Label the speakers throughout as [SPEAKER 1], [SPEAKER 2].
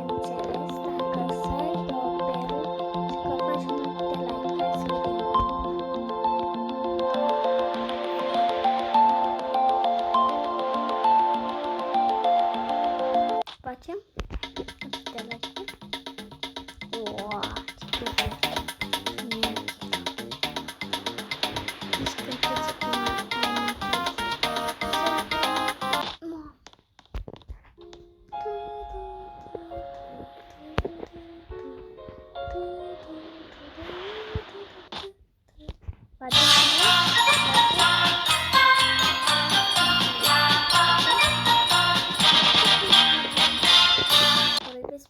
[SPEAKER 1] înțeles, dacă sari de operul și că faci multe like. Hai să vedem. Facem? Câte like-uri? Wow, ce bine!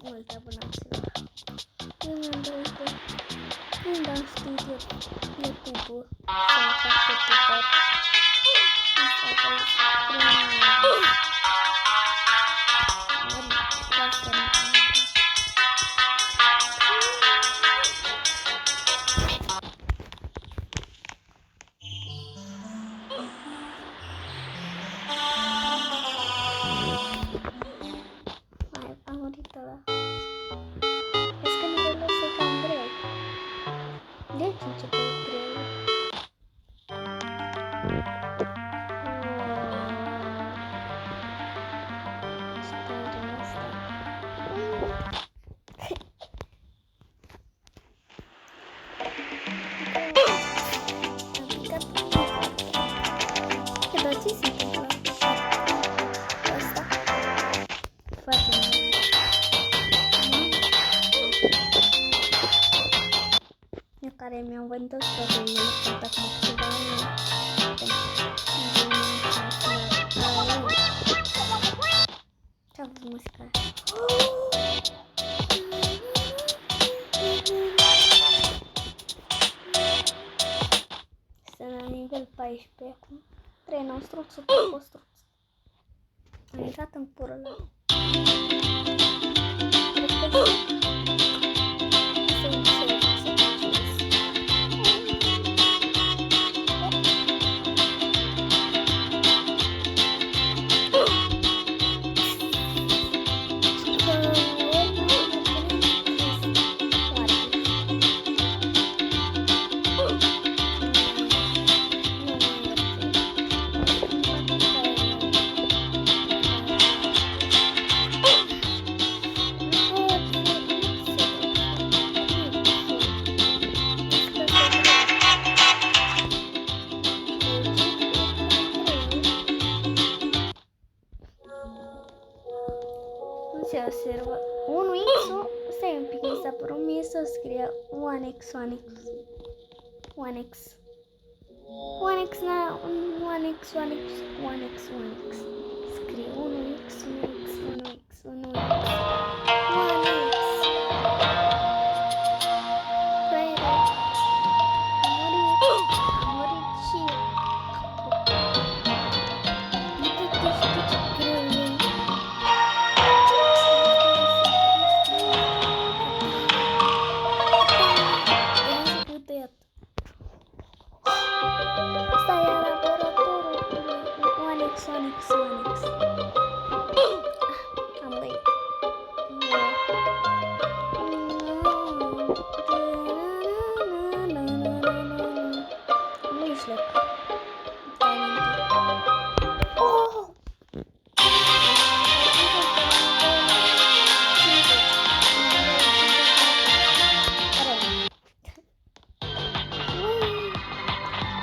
[SPEAKER 1] Multe abonaților. Când am știut YouTube-ul să mă fac YouTuber. A murit ăla. Vezi că nivelul ăsta e cam greu. Deci începe greu. Starea asta. Dar ce se întâmplă? Asta. Facem. Eu care mi-am vândut totul contact cu ceva. Ce-a fost muzica aia? Sunt la nivel 14 acum. Trei nostruț, super postruț. Am intrat în pură la... Se observă 1x, stai un pic, mi s-a părut mie să scrie 1x, 1x, 1x, 1x, 1x, 1x, 1x, 1x, scrie 1x, 1x, 1x, 1x, 1x, a murit și Sonic. Am late. Mijloc. Oh!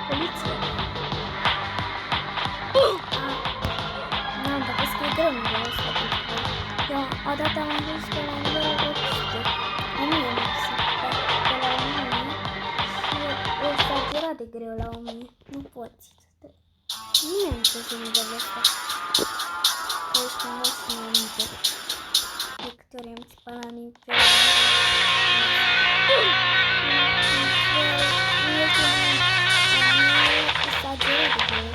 [SPEAKER 1] Poliție. Odată am ajuns pe la nivelul 800, 1000 maxim, pe la 1000 și e exagerat de greu la 1000, nu poți. Nimeni nu poate nivelul ăsta, că ești mai mult și mai mică. De câte ori am țipat la nivelul exagerat de greu.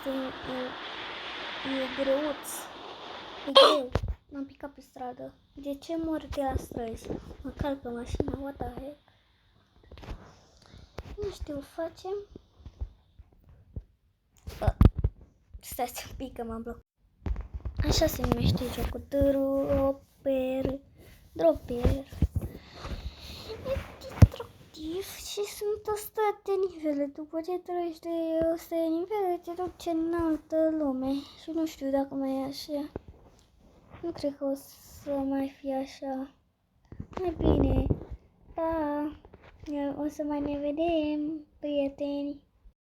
[SPEAKER 1] e greuț. E greu. M-am picat pe stradă. De ce mor de la străzi? Mă calcă mașina, what the heck? Nu știu, facem... Stați un pic că m-am blocat. Așa se numește jocul. Dropper. E distractiv și sunt 100 de nivele. După ce treci de 100 de nivele, te duce în altă lume. Și nu știu dacă mai e așa. Nu cred că o să mai fie așa. Mai bine. Da. O să mai ne vedem, prieteni.